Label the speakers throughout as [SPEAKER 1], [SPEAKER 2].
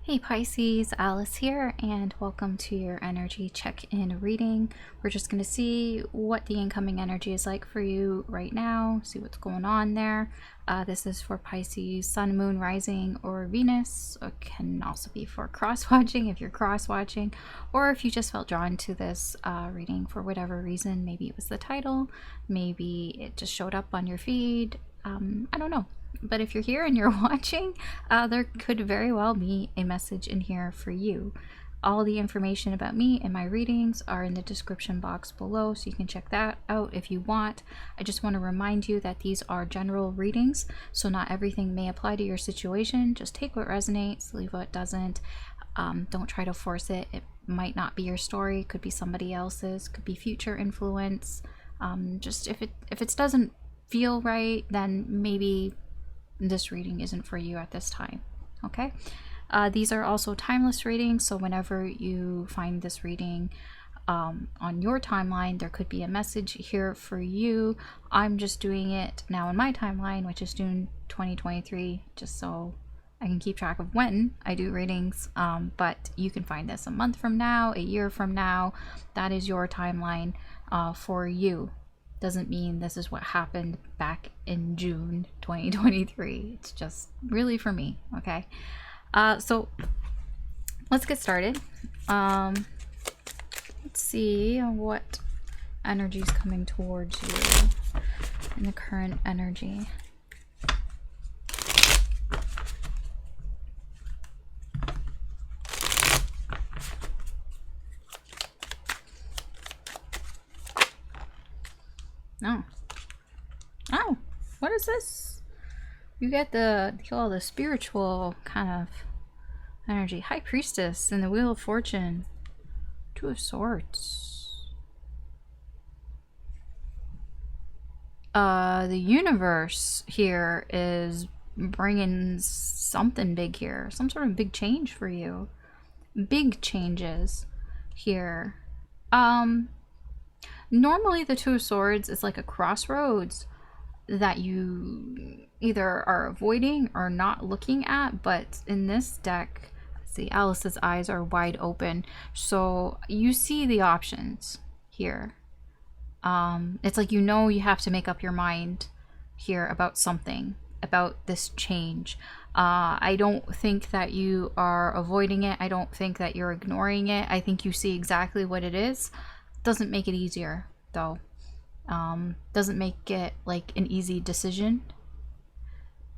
[SPEAKER 1] Hey Pisces, Alice here, and welcome to your energy check-in reading. We're just going to see what the incoming energy is like for you right now, see what's going on there. This is for Pisces, Sun, Moon, Rising, or Venus. It can also be for cross-watching if you're cross-watching, or if you just felt drawn to this reading for whatever reason. Maybe it was the title, maybe it just showed up on your feed. I don't know. But if you're here and you're watching, there could very well be a message in here for you. All the information about me and my readings are in the description box below, so you can check that out if you want. I just want to remind you that these are general readings, so not everything may apply to your situation. Just take what resonates, leave what doesn't. Don't try to force it. It might not be your story, could be somebody else's, could be future influence. Just if it doesn't feel right, then maybe this reading isn't for you at this time. Okay, these are also timeless readings, so whenever you find this reading on your timeline, there could be a message here for you. I'm just doing it now in my timeline, which is June 2023, just so I can keep track of when I do readings. But you can find this a month from now, a year from now. That is your timeline for you. Doesn't mean this is what happened back in June 2023. It's just really for me. Okay, so let's get started. Let's see what energy is coming towards you in the current energy. Oh, what is this? You get the spiritual kind of energy. High Priestess and the Wheel of Fortune. Two of Swords. The universe here is bringing something big here. Some sort of big change for you. Big changes here. Normally the Two of Swords is like a crossroads that you either are avoiding or not looking at, but in this deck, see, Alice's eyes are wide open, so you see the options here. It's like, you know, you have to make up your mind here about something, about this change. I don't think that you are avoiding it. I don't think that you're ignoring it. I think you see exactly what it is. Doesn't make it easier though. Doesn't make it like an easy decision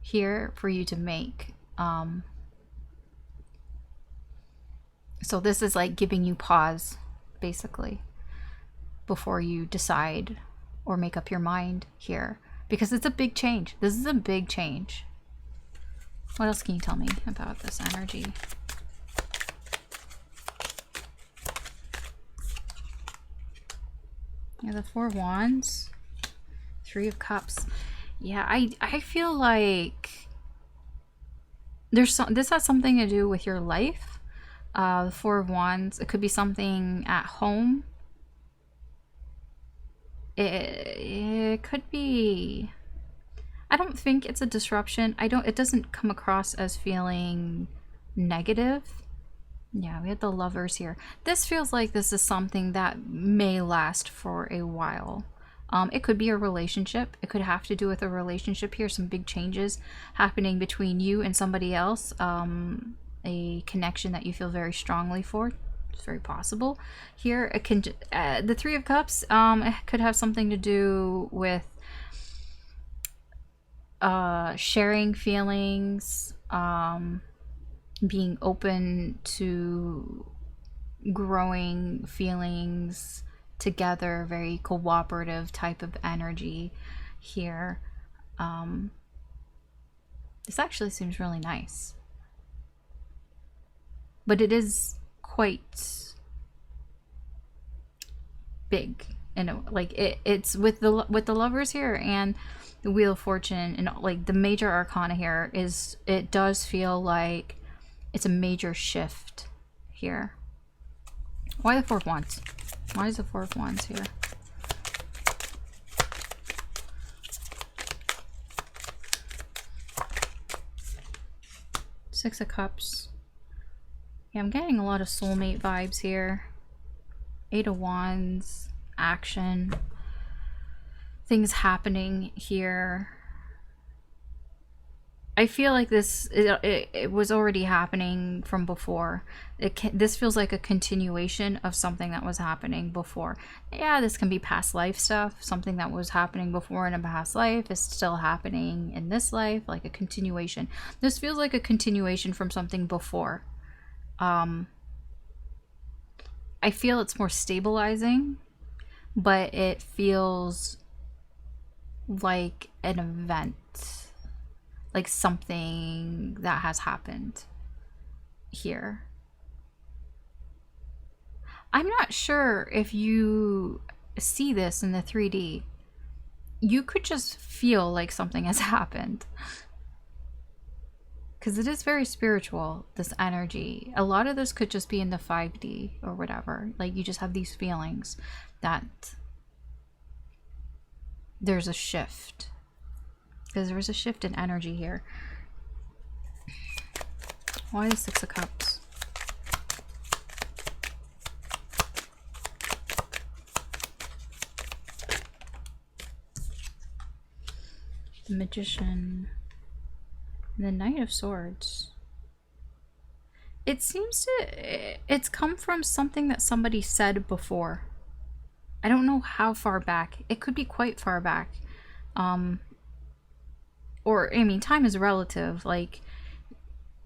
[SPEAKER 1] here for you to make. So this is like giving you pause basically before you decide or make up your mind here, because it's a big change. This is a big change. What else can you tell me about this energy? Yeah, the Four of Wands, Three of Cups. Yeah, I feel like this has something to do with your life. The Four of Wands, it could be something at home. It could be, I don't think it's a disruption. It doesn't come across as feeling negative. Yeah, we have the Lovers here. This feels like this is something that may last for a while. It could be a relationship. It could have to do with a relationship here. Some big changes happening between you and somebody else. A connection that you feel very strongly for. It's very possible. Here, it can, the Three of Cups, it could have something to do with sharing feelings, being open to growing feelings together, very cooperative type of energy here. This actually seems really nice, but it is quite big, and like it's with the Lovers here and the Wheel of Fortune, and like the major arcana here is, it does feel like it's a major shift here. Why the Four of Wands? Why is the Four of Wands here? Six of Cups. Yeah, I'm getting a lot of soulmate vibes here. 8 of Wands, action, things happening here. I feel like it was already happening from before. This feels like a continuation of something that was happening before. Yeah, this can be past life stuff. Something that was happening before in a past life is still happening in this life, like a continuation. This feels like a continuation from something before. I feel it's more stabilizing, but it feels like an event. Like something that has happened here. I'm not sure if you see this in the 3D. You could just feel like something has happened. Because it is very spiritual, this energy. A lot of this could just be in the 5D or whatever. Like you just have these feelings that there's a shift. Because there was a shift in energy here. Why the 6 of Cups? The Magician. And the Knight of Swords. It seems it's come from something that somebody said before. I don't know how far back. It could be quite far back. Or, I mean, time is relative. Like,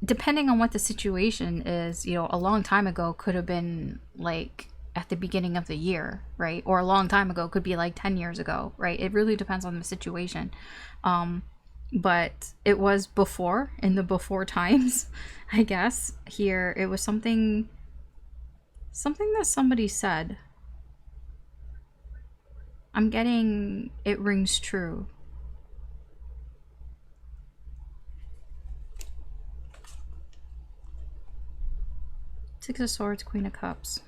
[SPEAKER 1] depending on what the situation is, you know, a long time ago could have been, like, at the beginning of the year, right? Or a long time ago could be, like, 10 years ago, right? It really depends on the situation. But it was before, in the before times, I guess. Here, it was something that somebody said. I'm getting, it rings true. Six of Swords, Queen of Cups.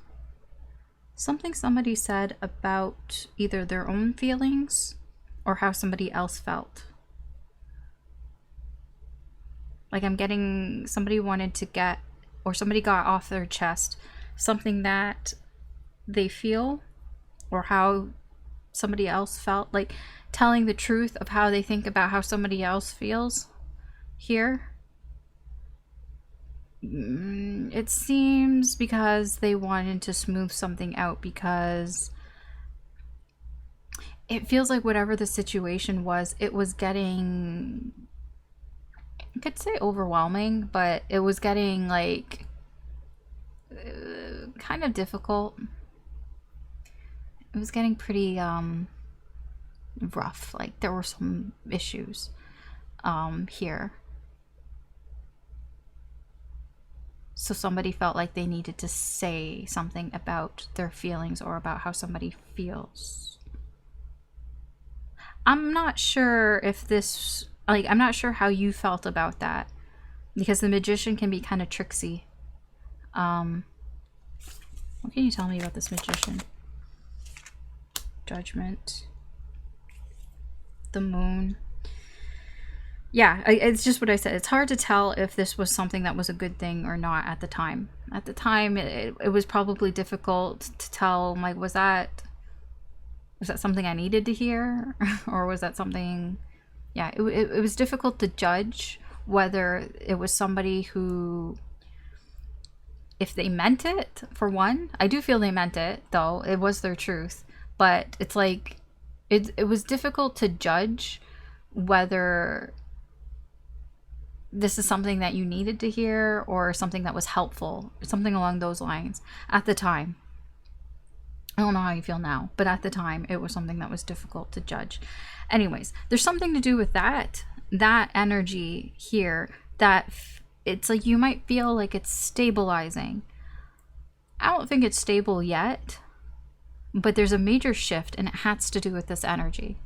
[SPEAKER 1] Something somebody said about either their own feelings or how somebody else felt. Like I'm getting, somebody wanted to get, or somebody got off their chest something that they feel or how somebody else felt. Like telling the truth of how they think about how somebody else feels here. It seems because they wanted to smooth something out, because it feels like whatever the situation was, it was getting, I could say overwhelming, but it was getting like kind of difficult. It was getting pretty rough. Like there were some issues here. So somebody felt like they needed to say something about their feelings or about how somebody feels. I'm not sure if this, like, I'm not sure how you felt about that, because the Magician can be kind of tricksy. What can you tell me about this Magician? Judgment. The Moon. Yeah, it's just what I said. It's hard to tell if this was something that was a good thing or not at the time. At the time, it was probably difficult to tell, like, was that something I needed to hear? Or was that something... Yeah, it was difficult to judge whether it was somebody who... If they meant it, for one. I do feel they meant it, though. It was their truth. But it's like... It was difficult to judge whether... this is something that you needed to hear or something that was helpful, something along those lines at the time. I don't know how you feel now, but at the time it was something that was difficult to judge. Anyways, there's something to do with that energy here, that it's like you might feel like it's stabilizing. I don't think it's stable yet, but there's a major shift and it has to do with this energy.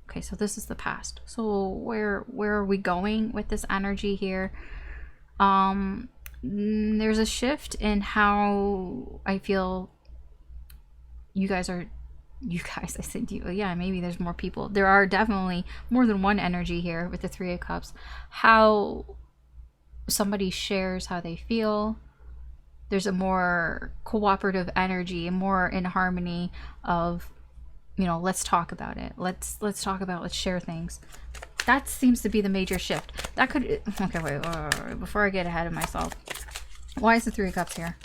[SPEAKER 1] Okay, so this is the past. So where are we going with this energy here? There's a shift in how I feel I said you, yeah, maybe there's more people. There are definitely more than one energy here with the Three of Cups. How somebody shares how they feel. there's a more cooperative energy, more in harmony of, you know, let's talk about it. Let's talk about, let's share things. That seems to be the major shift. That could, okay, wait, before I get ahead of myself. Why is the Three of Cups here?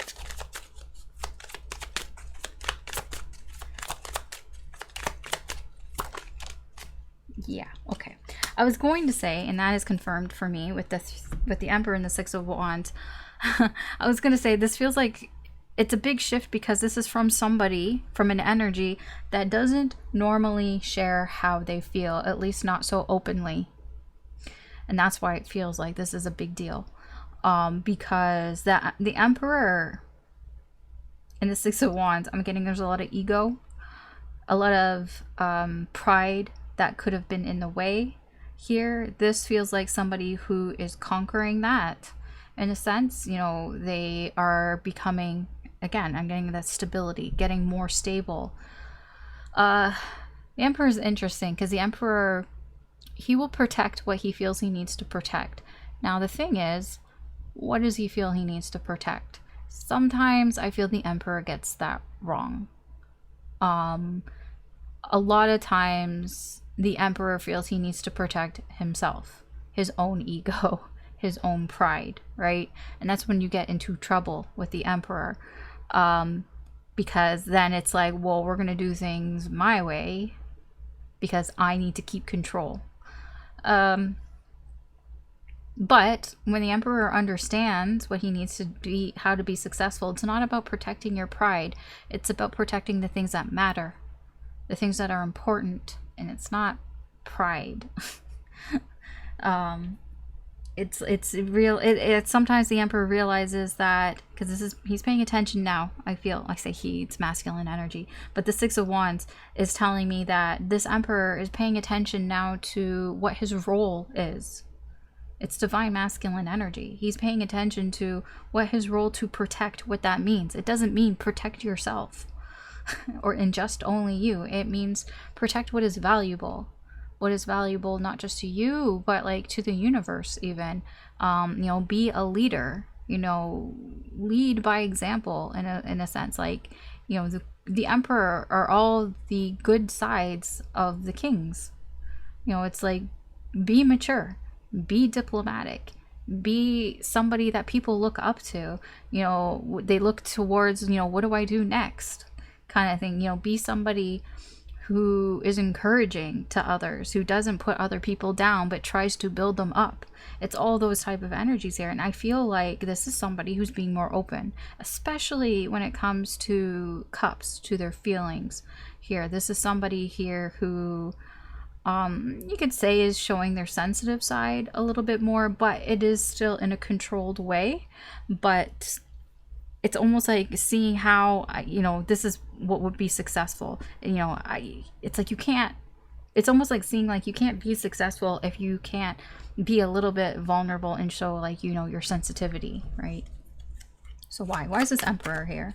[SPEAKER 1] Yeah, okay. I was going to say, and that is confirmed for me with the Emperor and the Six of Wands. I was going to say this feels like it's a big shift because this is from somebody, from an energy that doesn't normally share how they feel, at least not so openly. And that's why it feels like this is a big deal. Because the Emperor and the Six of Wands, I'm getting there's a lot of ego, a lot of pride that could have been in the way here. This feels like somebody who is conquering that in a sense. You know, they are becoming, again, I'm getting that stability, getting more stable. The Emperor is interesting because the Emperor, he will protect what he feels he needs to protect. Now the thing is, what does he feel he needs to protect? Sometimes I feel the Emperor gets that wrong. A lot of times the Emperor feels he needs to protect himself, his own ego, his own pride, right? And that's when you get into trouble with the Emperor, because then it's like, well, we're gonna do things my way because I need to keep control. But when the Emperor understands what he needs to be, how to be successful, it's not about protecting your pride. It's about protecting the things that matter, the things that are important, and it's not pride. It's real. It's sometimes the Emperor realizes that, because he's paying attention now. I say he, it's masculine energy, but the Six of Wands is telling me that this Emperor is paying attention now to what his role is. It's divine masculine energy. He's paying attention to what his role to protect, what that means. It doesn't mean protect yourself or in just only you. It means protect what is valuable. What is valuable not just to you, but like to the universe even. You know, be a leader, you know, lead by example in a sense. Like, you know, the Emperor are all the good sides of the kings. You know, it's like, be mature, be diplomatic, be somebody that people look up to. You know, they look towards, you know, what do I do next kind of thing. You know, be somebody who is encouraging to others, who doesn't put other people down but tries to build them up. It's all those type of energies here, and I feel like this is somebody who's being more open, especially when it comes to cups, to their feelings here. This is somebody here who you could say is showing their sensitive side a little bit more, but it is still in a controlled way. But it's almost like seeing how, you know, this is what would be successful. You know, it's like you can't, it's almost like seeing like you can't be successful if you can't be a little bit vulnerable and show, like, you know, your sensitivity, right? So why is this Emperor here?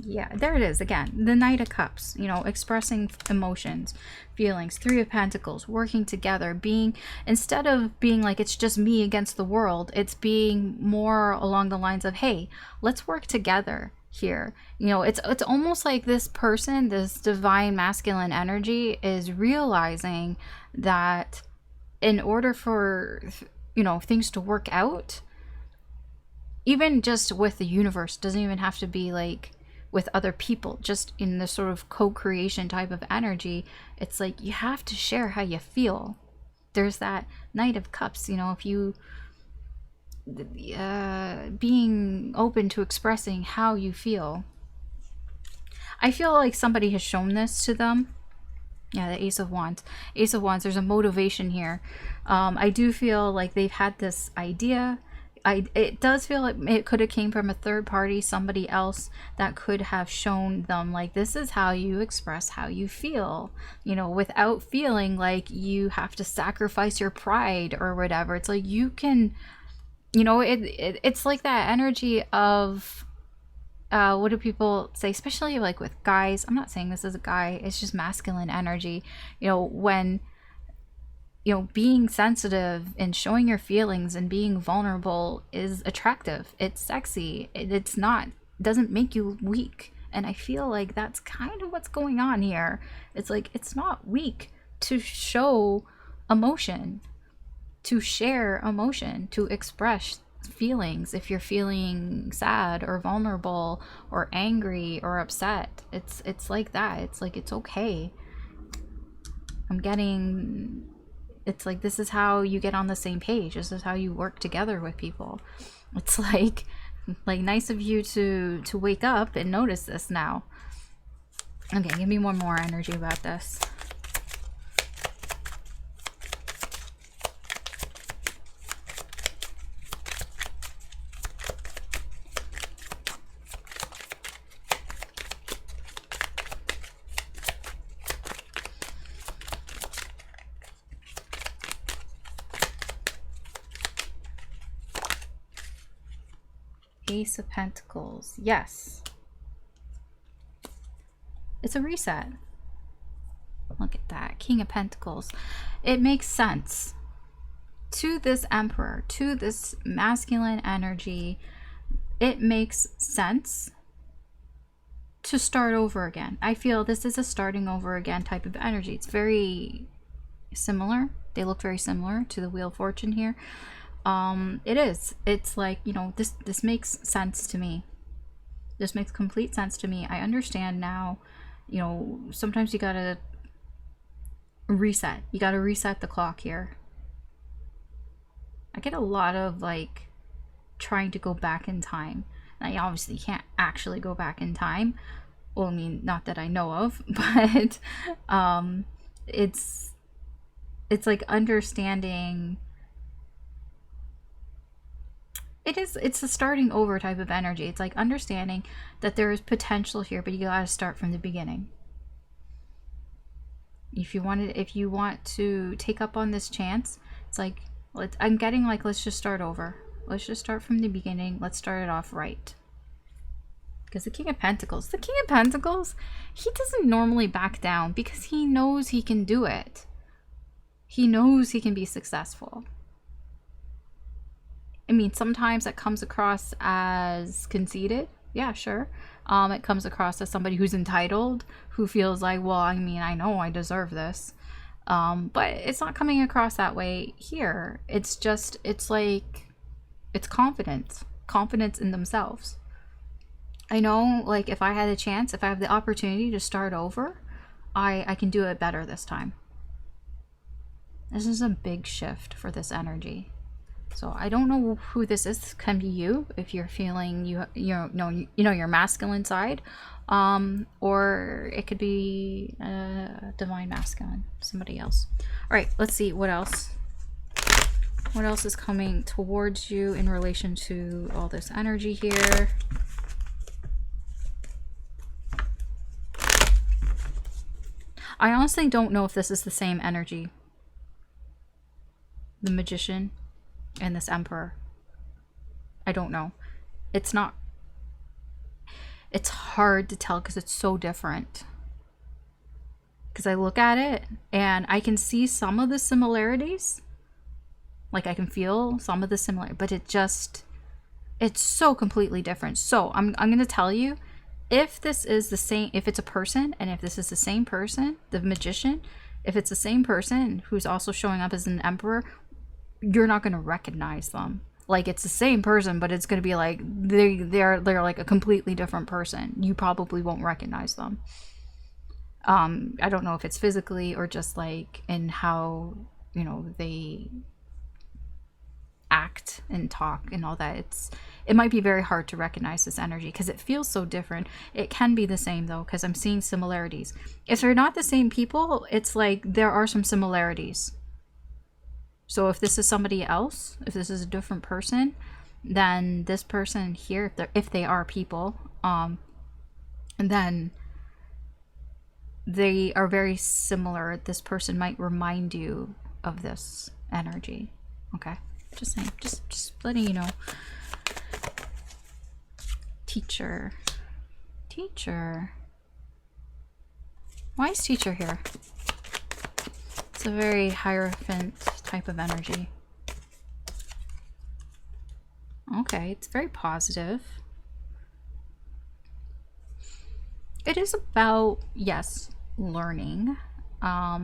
[SPEAKER 1] Yeah, there it is again. The Knight of Cups, you know, expressing emotions, feelings. Three of Pentacles, working together, being, instead of being like it's just me against the world, it's being more along the lines of, hey, let's work together here. You know, it's almost like this person, this divine masculine energy, is realizing that in order for, you know, things to work out, even just with the universe, doesn't even have to be like with other people, just in this sort of co-creation type of energy. It's like you have to share how you feel. There's that Knight of Cups, you know, if you being open to expressing how you feel. I feel like somebody has shown this to them. Yeah, the Ace of Wands. Ace of Wands, there's a motivation here. I do feel like they've had this idea. It does feel like it could have came from a third party, somebody else that could have shown them, like, this is how you express how you feel, you know, without feeling like you have to sacrifice your pride or whatever. It's like you can, you know, it's like that energy of, what do people say, especially like with guys. I'm not saying this as a guy, it's just masculine energy, you know, when you know, being sensitive and showing your feelings and being vulnerable is attractive. It's sexy. It's not, doesn't make you weak. And I feel like that's kind of what's going on here. It's like, it's not weak to show emotion, to share emotion, to express feelings. If you're feeling sad or vulnerable or angry or upset, it's like that. It's like, it's okay. I'm getting, it's like, this is how you get on the same page. This is how you work together with people. It's like nice of you to wake up and notice this now. Okay, give me one more energy about this. Ace of Pentacles. Yes. It's a reset. Look at that. King of Pentacles. It makes sense. To this Emperor, to this masculine energy, it makes sense to start over again. I feel this is a starting over again type of energy. It's very similar. They look very similar to the Wheel of Fortune here. It is. It's like, you know, this makes sense to me. This makes complete sense to me. I understand now, you know, sometimes you gotta reset. You gotta reset the clock here. I get a lot of like trying to go back in time. And I obviously can't actually go back in time. Well, I mean, not that I know of, but it's like understanding. It's a starting over type of energy. It's like understanding that there is potential here, but you gotta start from the beginning. If you want to take up on this chance, it's like, I'm getting like, let's just start over. Let's just start from the beginning. Let's start it off right. Because the King of Pentacles, he doesn't normally back down because he knows he can do it. He knows he can be successful. I mean, sometimes it comes across as conceited. Yeah, sure. It comes across as somebody who's entitled, who feels like, well, I mean, I know I deserve this. But it's not coming across that way here. It's just, it's like, it's confidence in themselves. I know, like, if I had a chance, if I have the opportunity to start over, I can do it better this time. This is a big shift for this energy. So I don't know who this is. This can be you if you're feeling you know your masculine side, or it could be divine masculine, somebody else. All right, let's see what else. What else is coming towards you in relation to all this energy here? I honestly don't know if this is the same energy. The Magician and this Emperor. I don't know. It's not, it's hard to tell because it's so different. Because I look at it and I can see some of the similarities. Like I can feel some of the similar, but it's so completely different. So I'm going to tell you, if this is the same, if it's a person, and if this is the same person, the Magician, if it's the same person who's also showing up as an Emperor, you're not going to recognize them. Like, it's the same person, but it's going to be like they're like a completely different person. You probably won't recognize them. I don't know if it's physically or just like in how, you know, they act and talk and all that. It might be very hard to recognize this energy because it feels so different. It can be the same though, because I'm seeing similarities. If they're not the same people, it's like there are some similarities. So if this is somebody else, if this is a different person, then this person here, if they are people, and then they are very similar. This person might remind you of this energy. Okay, just saying, just letting you know. Teacher. Why is teacher here? It's a very Hierophant type of energy. Okay, it's very positive. It is about, yes, learning. I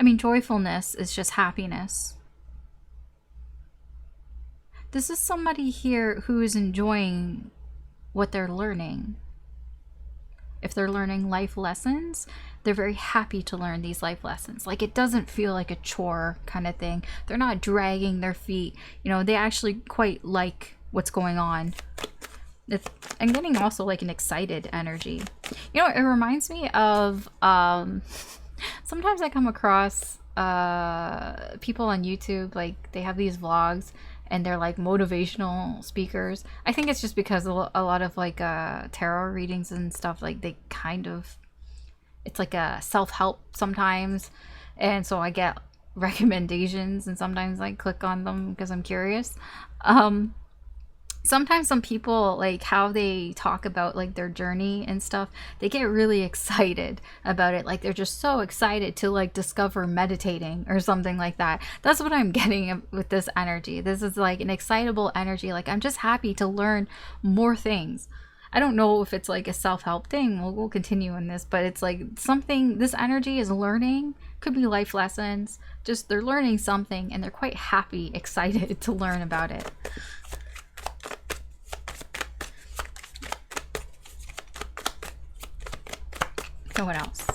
[SPEAKER 1] mean, joyfulness is just happiness. This is somebody here who is enjoying what they're learning. If they're learning life lessons, they're very happy to learn these life lessons. Like, it doesn't feel like a chore kind of thing. They're not dragging their feet. You know, they actually quite like what's going on. I'm getting also like an excited energy. You know, it reminds me of, sometimes I come across people on YouTube, like they have these vlogs and they're like motivational speakers. I think it's just because a lot of like tarot readings and stuff, like they kind of, it's like a self-help sometimes, and so I get recommendations and sometimes I click on them because I'm curious. Sometimes some people, like how they talk about like their journey and stuff, they get really excited about it. Like they're just so excited to like discover meditating or something like that. That's what I'm getting with this energy. This is like an excitable energy. Like I'm just happy to learn more things. I don't know if it's like a self-help thing. We'll continue in this, but it's like something, this energy is learning. Could be life lessons. Just they're learning something and they're quite happy, excited to learn about it. So what else?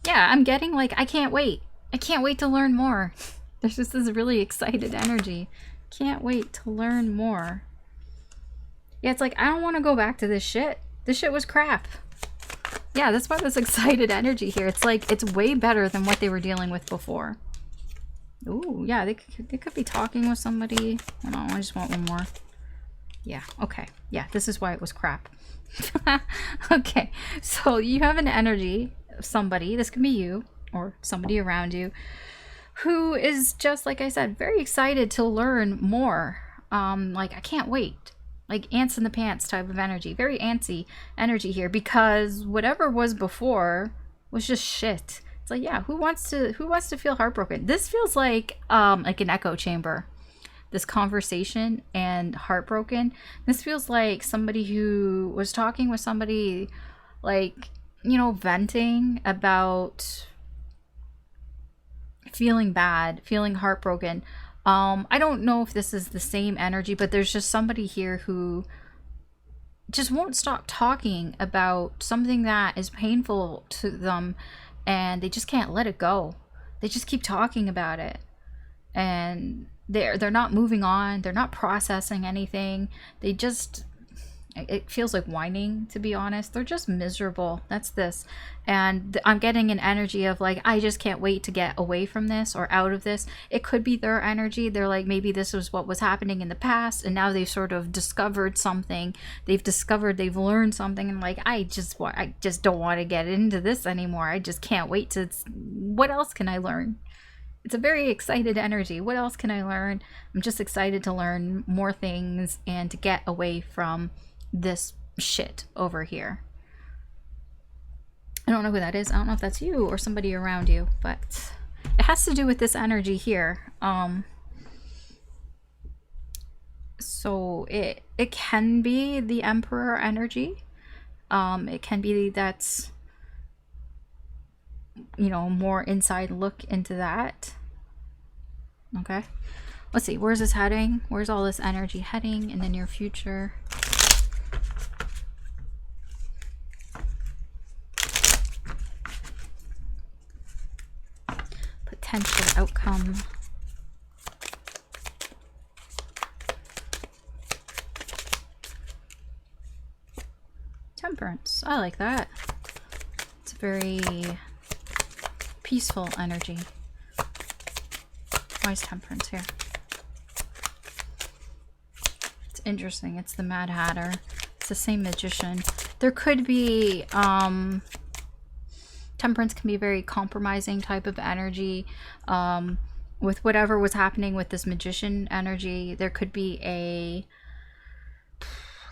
[SPEAKER 1] Yeah, I'm getting like, I can't wait. I can't wait to learn more. There's just this really excited energy. Can't wait to learn more. Yeah, it's like, I don't want to go back to this shit. This shit was crap. Yeah, that's why this excited energy here. It's like, it's way better than what they were dealing with before. Ooh, yeah, they could be talking with somebody. Hold on, I just want one more. Yeah, okay. Yeah, this is why it was crap. Okay, so you have an energy of somebody, this can be you or somebody around you, who is just, like I said, very excited to learn more. Like, I can't wait. Like, ants in the pants type of energy. Very antsy energy here, because whatever was before was just shit. It's like, yeah, who wants to feel heartbroken? This feels like an echo chamber. This conversation and heartbroken. This feels like somebody who was talking with somebody, like, you know, venting about feeling bad, feeling heartbroken. I don't know if this is the same energy, but there's just somebody here who just won't stop talking about something that is painful to them, and they just can't let it go. They just keep talking about it, and they're not moving on. They're not processing anything. They just, it feels like whining, to be honest. They're just miserable. That's this. And I'm getting an energy of like, I just can't wait to get away from this or out of this. It could be their energy. They're like, maybe this was what was happening in the past, and now they've sort of discovered something. They've learned something, and like, I just don't want to get into this anymore. I just can't wait to, what else can I learn? It's a very excited energy. What else can I learn? I'm just excited to learn more things and to get away from this shit over here. I don't know who that is. I don't know if that's you or somebody around you, but it has to do with this energy here. So it can be the Emperor energy. It can be that's, you know, more inside look into that. Okay, let's see, where's this heading? Where's all this energy heading in the near future? Potential outcome. Temperance, I like that. It's a very peaceful energy. Why is Temperance here? It's interesting. It's the Mad Hatter. It's the same magician. There could be Temperance can be a very compromising type of energy. With whatever was happening with this magician energy, there could be a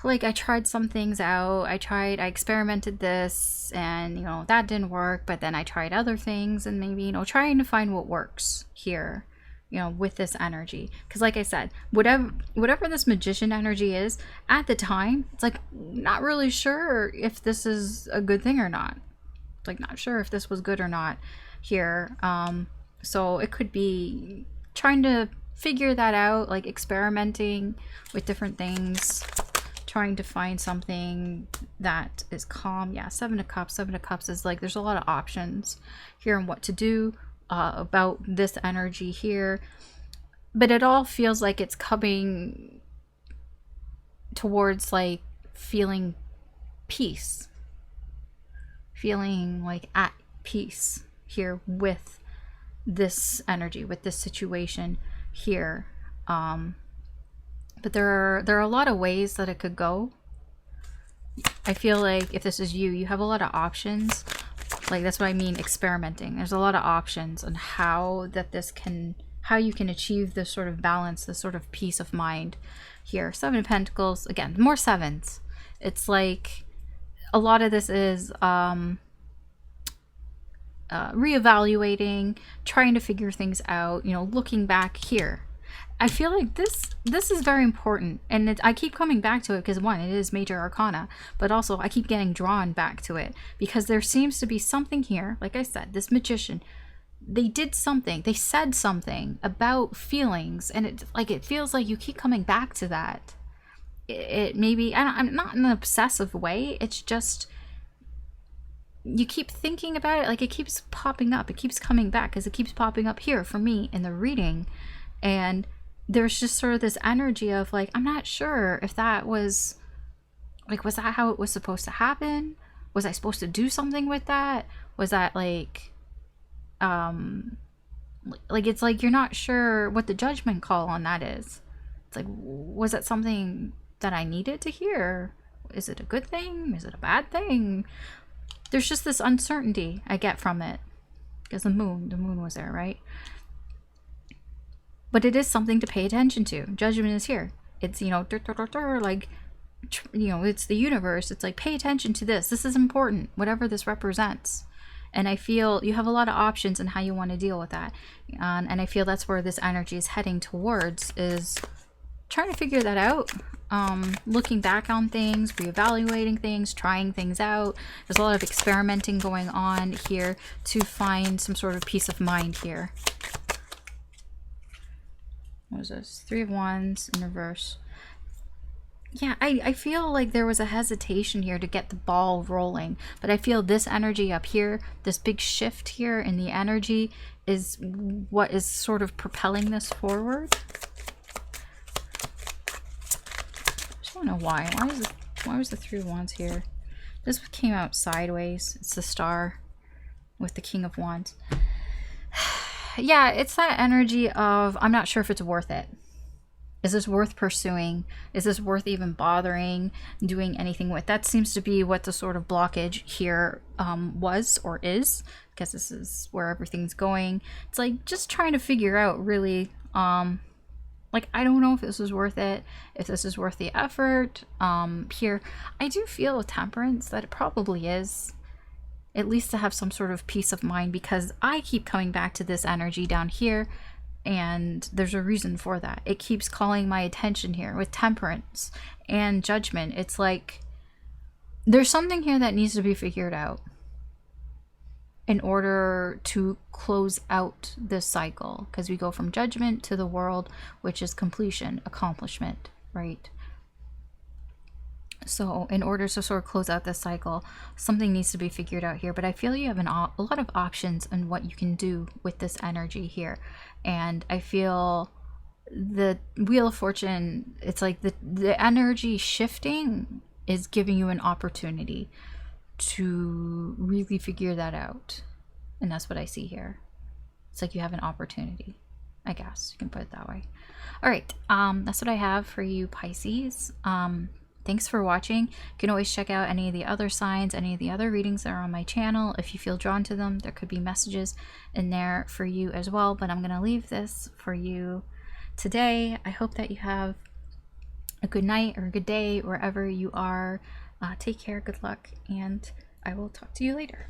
[SPEAKER 1] like I tried some things out. I experimented this and, you know, that didn't work, but then I tried other things and maybe, you know, trying to find what works here, you know, with this energy. Because like I said, whatever this magician energy is at the time, it's like not really sure if this is a good thing or not. Like not sure if this was good or not here. So it could be trying to figure that out, like experimenting with different things, trying to find something that is calm. Yeah, Seven of Cups is like there's a lot of options here on what to do about this energy here, but it all feels like it's coming towards like feeling peace, feeling like at peace here with this energy, with this situation here. But there are a lot of ways that it could go. I feel like if this is you, you have a lot of options. Like that's what I mean, experimenting. There's a lot of options on how you can achieve this sort of balance, this sort of peace of mind here. Seven of Pentacles, again, more sevens. It's like a lot of this is reevaluating, trying to figure things out, you know, looking back here. I feel like this is very important, and I keep coming back to it because one, it is major arcana, but also I keep getting drawn back to it because there seems to be something here. Like I said, this magician, they did something, they said something about feelings, and it feels like you keep coming back to that. It maybe, I'm not in an obsessive way, it's just you keep thinking about it, like it keeps popping up, it keeps coming back because it keeps popping up here for me in the reading. And there's just sort of this energy of like, I'm not sure if that was like, was that how it was supposed to happen? Was I supposed to do something with that? Was that like it's like you're not sure what the judgment call on that is. It's like, was it something that I needed to hear? Is it a good thing? Is it a bad thing? There's just this uncertainty I get from it because the moon was there, right? But it is something to pay attention to. Judgment is here. It's, you know, like, you know, it's the universe. It's like, pay attention to this. This is important, whatever this represents. And I feel you have a lot of options in how you want to deal with that. And I feel that's where this energy is heading towards, is trying to figure that out. Looking back on things, reevaluating things, trying things out. There's a lot of experimenting going on here to find some sort of peace of mind here. What was this? Three of Wands in reverse. Yeah, I feel like there was a hesitation here to get the ball rolling, but I feel this energy up here, this big shift here in the energy, is what is sort of propelling this forward. I just don't know why. Why was the Three of Wands here? This came out sideways. It's the Star with the King of Wands. Yeah, it's that energy of, I'm not sure if it's worth it. Is this worth pursuing? Is this worth even bothering doing anything with? That seems to be what the sort of blockage here was or is, because this is where everything's going. It's like just trying to figure out really, like, I don't know if this is worth it, if this is worth the effort. Here, I do feel with Temperance that it probably is. At least to have some sort of peace of mind, because I keep coming back to this energy down here, and there's a reason for that. It keeps calling my attention here with Temperance and Judgment. It's like there's something here that needs to be figured out in order to close out this cycle, because we go from Judgment to the World, which is completion, accomplishment, right? So in order to sort of close out this cycle, something needs to be figured out here. But I feel you have a lot of options on what you can do with this energy here. And I feel the Wheel of Fortune, it's like the energy shifting is giving you an opportunity to really figure that out. And that's what I see here. It's like you have an opportunity, I guess you can put it that way. All right, that's what I have for you, Pisces. Thanks for watching. You can always check out any of the other signs, any of the other readings that are on my channel. If you feel drawn to them, there could be messages in there for you as well. But I'm going to leave this for you today. I hope that you have a good night or a good day wherever you are. Take care, good luck, and I will talk to you later.